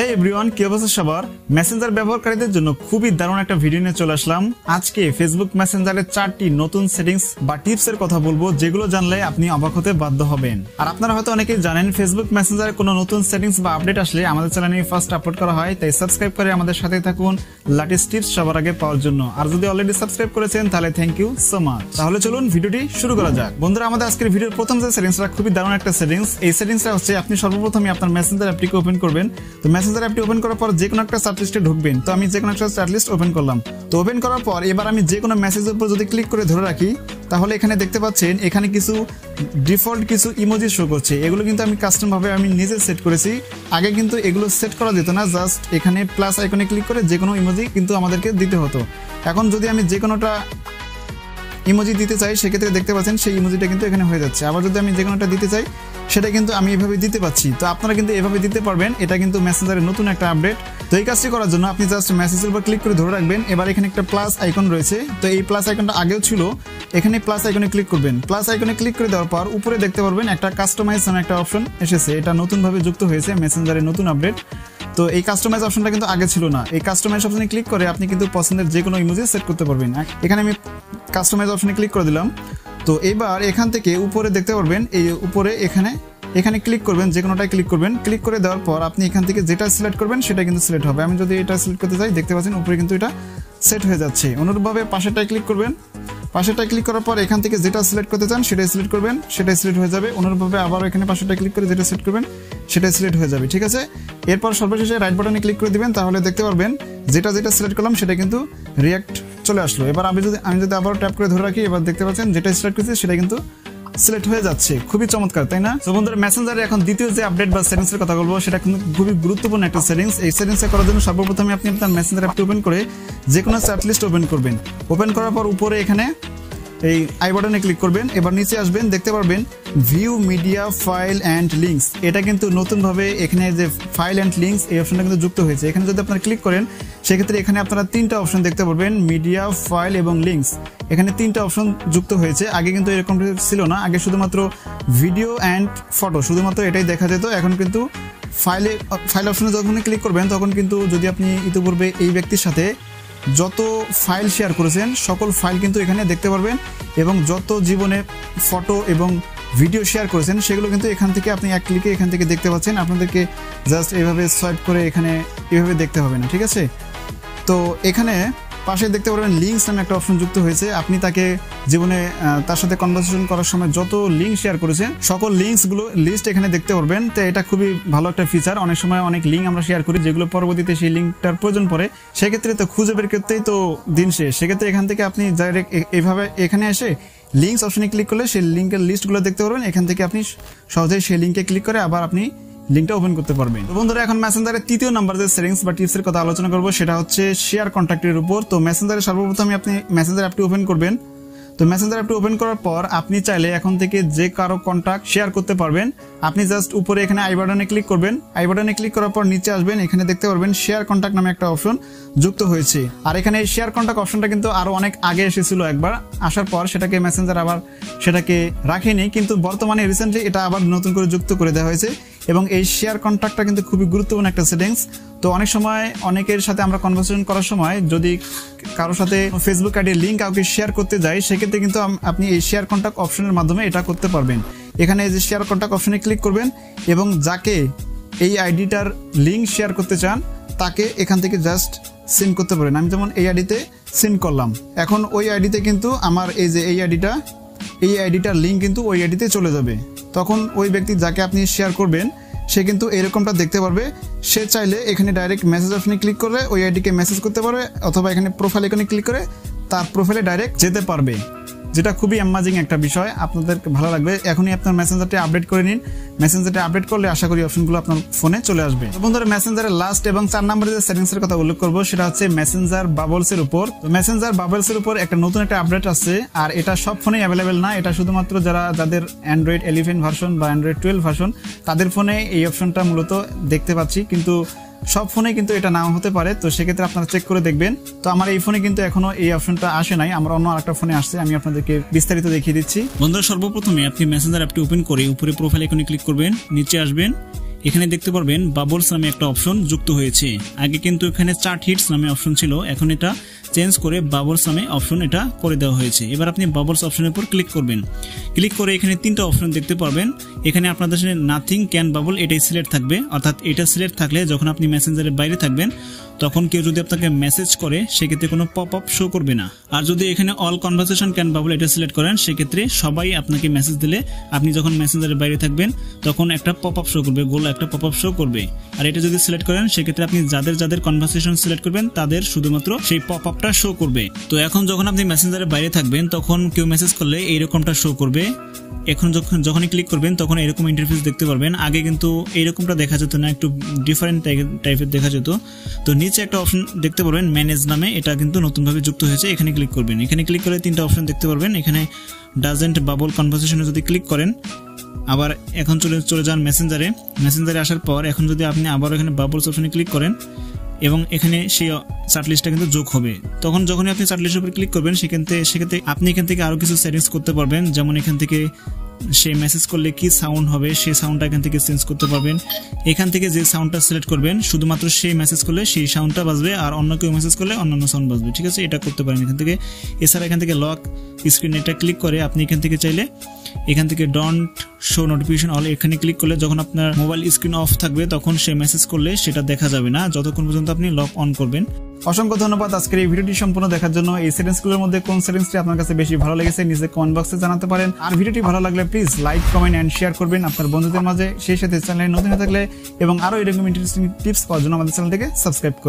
হে everyone, কি অবস্থা সবার? মেসেঞ্জার ব্যবহারকারীদের জন্য খুবই দারুণ একটা ভিডিও নিয়ে চলে আসলাম। আজকে ফেসবুক মেসেঞ্জারের 4টি নতুন সেটিংস বা টিপসের কথা বলবো, যেগুলো জানলে আপনি অবাক হতে বাধ্য হবেন। আর আপনারা হয়তো অনেকেই জানেন, ফেসবুক মেসেঞ্জারে কোনো নতুন সেটিংস বা আপডেট আসলে আমাদের চ্যানেলে ফার্স্ট আপলোড করা হয়। তাই সাবস্ক্রাইব করে আমাদের সাথে থাকুন লেটেস্ট টিপস সবার আগে পাওয়ার জন্য। আর যদি অলরেডি সাবস্ক্রাইব করেছেন তাহলে থ্যাংক ইউ সো মাচ। তাহলে চলুন ভিডিওটি শুরু করা যাক। বন্ধুরা, আমাদের আজকের ভিডিওর প্রথম যে সেটিংসটা খুবই দারুণ একটা সেটিংস। এই সেটিংসটা হচ্ছে আপনি সর্বপ্রথমে আপনার মেসেঞ্জার অ্যাপটিকে ওপেন করবেন। তো মেসেঞ্জার অ্যাপটি ওপেন করার পর যে কোনো একটা চ্যাট লিস্টে ঢুকবেন। তো আমি যে কোনো একটা চ্যাট লিস্ট ওপেন করলাম। তো ওপেন করার পর এবার আমি যে কোনো মেসেজের উপর যদি ক্লিক করে ধরে রাখি, তাহলে এখানে দেখতে পাচ্ছেন এখানে কিছু ডিফল্ট কিছু ইমোজি শো করছে। এগুলো কিন্তু আমি কাস্টম ভাবে আমি নিজে সেট করেছি। আগে কিন্তু এগুলো সেট করা যেত না, জাস্ট এখানে প্লাস আইকনে ক্লিক করে যে কোনো ইমোজি কিন্তু আমাদেরকে দিতে হতো। এখন যদি আমি যে কোনোটা ইমোজি দিতে চাই, সেক্ষেত্রে দেখতে পাচ্ছেন সেই ইমোজিটা কিন্তু এখানে হয়ে যাচ্ছে। আবার যদি আমি যে কোনোটা দিতে চাই, সেটা কিন্তু আমি এভাবে দিতে পাচ্ছি। তো আপনারা কিন্তু এভাবে দিতে পারবেন। এটা কিন্তু মেসেঞ্জারের নতুন একটা আপডেট। তো এই কাজটি করার জন্য আপনি জাস্ট মেসেজের উপর ক্লিক করে ধরে রাখবেন। এবার এখানে একটা প্লাস আইকন রয়েছে। তো এই প্লাস আইকনটা আগেও ছিল, এখানে প্লাস আইকনে ক্লিক করবেন। প্লাস আইকনে ক্লিক করে দেওয়ার পর উপরে দেখতে পারবেন একটা কাস্টমাইজ নামে একটা অপশন এসেছে। এটা নতুনভাবে যুক্ত হয়েছে মেসেঞ্জারের নতুন আপডেট। তো এই কাস্টমাইজ অপশনটা কিন্তু আগে ছিল না। এই কাস্টমাইজ অপশনে ক্লিক করে আপনি কিন্তু পছন্দের যে কোনো ইমোজি সেট করতে পারবেন। এখানে আমি কাস্টমাইজ অপশনে ক্লিক করে দিলাম। তো এবার এখান থেকে উপরে দেখতে পারবেন, এই উপরে এখানে ক্লিক করবেন, যে কোনোটাই ক্লিক করবেন। ক্লিক করে দেওয়ার পর আপনি এখান থেকে যেটা সিলেক্ট করবেন সেটা কিন্তু সিলেক্ট হবে। আমি যদি এটা সিলেক্ট করতে চাই, দেখতে পাচ্ছেন উপরে কিন্তু এটা সেট হয়ে যাচ্ছে। অনুরূপভাবে পাশেরটায় ক্লিক করবেন। পাশেরটায় ক্লিক করার পর এখান থেকে যেটা সিলেক্ট করতে চান সেটাই সিলেক্ট করবেন, সেটাই সিলেক্ট হয়ে যাবে। অনুরূপভাবে আবার এখানে পাশেরটায় ক্লিক করে যেটা সিলেক্ট করবেন সেটাই সিলেক্ট হয়ে যাবে। ঠিক আছে, এরপর সর্বশেষে রাইট বাটনে ক্লিক করে দিবেন। তাহলে দেখতে পারবেন যেটা সিলেক্ট করলাম সেটা কিন্তু রিঅ্যাক্ট চলে আসলো। এবার আমি যদি আবার ট্যাপ করে ধরে রাখি, এবার দেখতে পাচ্ছেন যেটা সিলেক্ট করেছি সেটা কিন্তু সিলেক্ট হয়ে যাচ্ছে। খুবই চমৎকার, তাই না? তো বন্ধুরা, মেসেঞ্জারে এখন দ্বিতীয় যে আপডেট বা সেটিংস এর কথা বলবো, সেটা কিন্তু খুবই গুরুত্বপূর্ণ একটা সেটিংস। এই সেটিংস করার জন্য সর্বপ্রথমে আপনি আপনার মেসেঞ্জার অ্যাপটি ওপেন করে যে কোনো চ্যাট লিস্ট ওপেন করবেন। ওপেন করার পর উপরে এখানে এই আই বাটনে ক্লিক করবেন। এবার নিচে আসবেন, দেখতে পারবেন view media file and links. এটা কিন্তু নতুনভাবে এখানে যে ফাইল অ্যান্ড লিঙ্কস এই অপশনটা কিন্তু যুক্ত হয়েছে। এখানে যদি আপনারা ক্লিক করেন, সেক্ষেত্রে এখানে আপনারা 3টা অপশন দেখতে পারবেন, মিডিয়া, ফাইল এবং লিঙ্কস। এখানে 3টা অপশন যুক্ত হয়েছে। আগে কিন্তু এরকম ছিল না। আগে শুধুমাত্র ভিডিও অ্যান্ড ফটো, শুধুমাত্র এটাই দেখা যেত। এখন কিন্তু ফাইল অপশনে যখন ক্লিক করবেন, তখন কিন্তু যদি আপনি ইতিপূর্বে এই ব্যক্তির সাথে যত ফাইল শেয়ার করেছেন সকল ফাইল কিন্তু এখানে দেখতে পারবেন, এবং যত জীবনে ফটো এবং ভিডিও শেয়ার করেছেন সেগুলো কিন্তু এখান থেকে আপনি এক ক্লিকে এখান থেকে দেখতে পাচ্ছেন। আপনাদেরকে জাস্ট এইভাবে সোয়াইপ করে এখানে এভাবে দেখতে হবে না। ঠিক আছে, তো এখানে পাশে দেখতে পারবেন লিঙ্কস নামে একটা অপশন যুক্ত হয়েছে। আপনি তাকে জীবনে তার সাথে কনভারসেশন করার সময় যত লিঙ্ক শেয়ার করেছেন সকল লিঙ্কসগুলো লিস্ট এখানে দেখতে পারবেন। তো এটা খুবই ভালো একটা ফিচার। অনেক সময় অনেক লিঙ্ক আমরা শেয়ার করি, যেগুলো পরবর্তীতে সেই লিঙ্কটার প্রয়োজন পড়ে, সেক্ষেত্রে তো খুঁজে বের করতেই তো দিন শেষ। সেক্ষেত্রে এখান থেকে আপনি ডাইরেক্ট এইভাবে এখানে এসে লিঙ্কস অপশনে ক্লিক করলে সেই লিঙ্কের লিস্টগুলো দেখতে পারবেন। এখান থেকে আপনি সহজেই সেই লিঙ্কে ক্লিক করে আবার আপনি লিঙ্কটা ওপেন করতে পারবেন। তো বন্ধুরা, এখন মেসেঞ্জারের তৃতীয় নাম্বার যে সেটিংস বা টিপসের কথা আলোচনা করবো, সেটা হচ্ছে শেয়ার কন্ট্যাক্টের উপর। তো মেসেঞ্জারে সর্বপ্রথমে আপনি মেসেঞ্জার অ্যাপটি ওপেন করবেন। তো মেসেঞ্জার অ্যাপটি ওপেন করার পর আপনি চাইলে এখন থেকে যে কারো কন্ট্যাক্ট শেয়ার করতে পারবেন। আপনি জাস্ট উপরে এখানে আই বাটনে ক্লিক করবেন। আই বাটনে ক্লিক করার পর নিচে আসবেন, এখানে দেখতে পারবেন শেয়ার কন্ট্যাক্ট নামে একটা অপশন যুক্ত হয়েছে। আর এখানে এই শেয়ার কন্ট্যাক্ট অপশনটা কিন্তু আরো অনেক আগে এসেছিল একবার, আসার পর সেটাকে মেসেঞ্জার আবার সেটাকে রাখেনি, কিন্তু বর্তমানে রিসেন্টলি এটা আবার নতুন করে যুক্ত করে দেওয়া হয়েছে। এবং এই শেয়ার কন্ট্যাক্টটা কিন্তু খুবই গুরুত্বপূর্ণ একটা সেটিংস। তো অনেক সময় অনেকের সাথে আমরা কনভারসেশন করার সময় যদি কারোর সাথে ফেসবুক আইডির লিঙ্ক কাউকে শেয়ার করতে যাই, সেক্ষেত্রে কিন্তু আপনি এই শেয়ার কন্ট্যাক্ট অপশনের মাধ্যমে এটা করতে পারবেন। এখানে এই যে শেয়ার কন্ট্যাক্ট অপশনে ক্লিক করবেন এবং যাকে এই আইডিটার লিঙ্ক শেয়ার করতে চান তাকে এখান থেকে জাস্ট সেন্ড করতে পারেন। আমি যেমন এই আইডিতে সেন্ড করলাম। এখন ওই আইডিতে কিন্তু আমার এই যে এই আইডিটার লিঙ্ক কিন্তু ওই আইডিতে চলে যাবে। তখন ওই ব্যক্তি যাকে আপনি শেয়ার করবেন সে কিন্তু এরকমটা দেখতে পারবে। সে চাইলে এখানে ডাইরেক্ট মেসেজ অপশনে ক্লিক করে ওই আইডিকে মেসেজ করতে পারবে, অথবা এখানে প্রোফাইল আইকনে ক্লিক করে তার প্রোফাইলে ডাইরেক্ট যেতে পারবে, যেটা খুবই অ্যামাজিং একটা বিষয়। আপনাদেরকে ভালো লাগবে। এখনই আপনার মেসেঞ্জারটি আপডেট করে নিন। মেসেঞ্জারটি আপডেট করলে আশা করি অপশনগুলো আপনার ফোনে চলে আসবে। বন্ধুরা, মেসেঞ্জারের লাস্ট এবং 4 নম্বরের যে সেটিংস এর কথা উল্লেখ করবো, সেটা হচ্ছে মেসেঞ্জার বাবলস এর উপর। তো মেসেঞ্জার বাবলস এর উপর একটা নতুন একটা আপডেট আছে। আর এটা সব ফোনে অ্যাভেলেবেল না, এটা শুধুমাত্র যাদের অ্যান্ড্রয়েড 11 ভার্সন বা অ্যান্ড্রয়েড 12 ভার্সন তাদের ফোনে এই অপশনটা মূলত দেখতে পাচ্ছি, কিন্তু সব ফোনে কিন্তু এটা নাও হতে পারে। তো সেক্ষেত্রে আপনারা চেক করে দেখবেন। তো আমার এই ফোনে কিন্তু এখনো এই অপশনটা আসে নাই, আমার অন্য আরেকটা ফোনে আসছে। আমি আপনাদেরকে বিস্তারিত দেখিয়ে দিচ্ছি। বন্ধুরা, সর্বপ্রথমে আপনি মেসেঞ্জার অ্যাপটি ওপেন করে উপরে প্রোফাইল আইকনে ক্লিক করবেন, নিচে আসবেন, এখানে দেখতে পারবেন বাবলস নামে একটা অপশন যুক্ত হয়েছে। আগে কিন্তু এখানে চার্ট হিটস নামে অপশন ছিল, এখন এটা চেঞ্জ করে বাবলস নামে অপশন এটা করে দেওয়া হয়েছে। এবার আপনি বাবলস অপশনের উপর ক্লিক করবেন। ক্লিক করে এখানে 3টা অপশন দেখতে পারবেন। এখানে আপনাদের সাথে নাথিং ক্যান বাবল এটাই সিলেক্ট থাকবে, অর্থাৎ এটা সিলেক্ট থাকলে যখন আপনি মেসেঞ্জারের বাইরে থাকবেন তখন কেউ যদি আপনাকে মেসেজ করে সেক্ষেত্রে কোনো পপ আপ শো করবে না। আর যদি এখানে অল কনভারসেশন ক্যান বাবল এটা সিলেক্ট করেন সেক্ষেত্রে সবাই আপনাকে মেসেজ দিলে আপনি যখন মেসেঞ্জারের বাইরে থাকবেন তখন একটা পপ আপ শো করবে, গোল একটা পপ আপ শো করবে। আর এটা যদি সিলেক্ট করেন সেক্ষেত্রে আপনি যাদের কনভারসেশন সিলেক্ট করবেন তাদের শুধুমাত্র সেই পপ আপটা শো করবে। তো এখন যখন আপনি মেসেঞ্জারের বাইরে থাকবেন তখন কেউ মেসেজ করলে এইরকমটা শো করবে। এখন যখনই ক্লিক করবেন তখন এরকম ইন্টারফেস দেখতে পারবেন। আগে কিন্তু এইরকমটা দেখা যেত না, একটু ডিফারেন্ট টাইপের দেখা যেত। তো নিচে একটা অপশন দেখতে পারবেন ম্যানেজ নামে, এটা কিন্তু নতুনভাবে যুক্ত হয়েছে। এখানে ক্লিক করবেন। এখানে ক্লিক করে 3টা অপশন দেখতে পারবেন। এখানে ডাজেন্ট বাবল কনভারসেশনে যদি ক্লিক করেন, আবার এখন চলে যান মেসেঞ্জারে আসার পর এখন যদি আপনি আবার এখানে বাবলস অপশনে ক্লিক করেন এবং এখানে সেই চার্ট লিস্টটা কিন্তু যোগ হবে। তখন যখনই আপনি চার্ট লিস্টের উপর ক্লিক করবেন সেক্ষেত্রে আপনি এখান থেকে আরো কিছু সেটিংস করতে পারবেন। যেমন এখান থেকে সে মেসেজ করলে কি সাউন্ড হবে সেই সাউন্ডটা এখান থেকে চেঞ্জ করতে পারবেন। এখান থেকে যে সাউন্ডটা সিলেক্ট করবেন শুধুমাত্র সেই মেসেজ করলে সেই সাউন্ডটা বাজবে, আর অন্য কেউ মেসেজ করলে অন্যান্য সাউন্ড বাজবে। ঠিক আছে, এটা করতে পারেন এখান থেকে। এছাড়া এখান থেকে লক স্ক্রিন এটা ক্লিক করে আপনি এখান থেকে চাইলে এখান থেকে ডোন্ট শো নোটিফিকেশন অল এখানে ক্লিক করলে যখন আপনার মোবাইল স্ক্রিন অফ থাকবে তখন সে মেসেজ করলে সেটা দেখা যাবে না যতক্ষণ পর্যন্ত আপনি লক অন করবেন। অসংখ্য ধন্যবাদ আজকের এই ভিডিওটি সম্পূর্ণ দেখার জন্য। এই সেটিংসগুলোর মধ্যে কোন সেটিংসটি আপনার কাছে বেশি ভালো লেগেছে নিচে কমেন্ট বক্সে জানাতে পারেন। আর ভিডিওটি ভালো লাগলে please like, comment and share করবেন আপনার বন্ধুদের মাঝে। সেই সাথে চ্যানেলে নতুন হয়ে থাকলে এবং আরো এরকম ইন্টারেস্টিং টিপস পাওয়ার জন্য আমাদের চ্যানেলটিকে সাবস্ক্রাইব করবেন।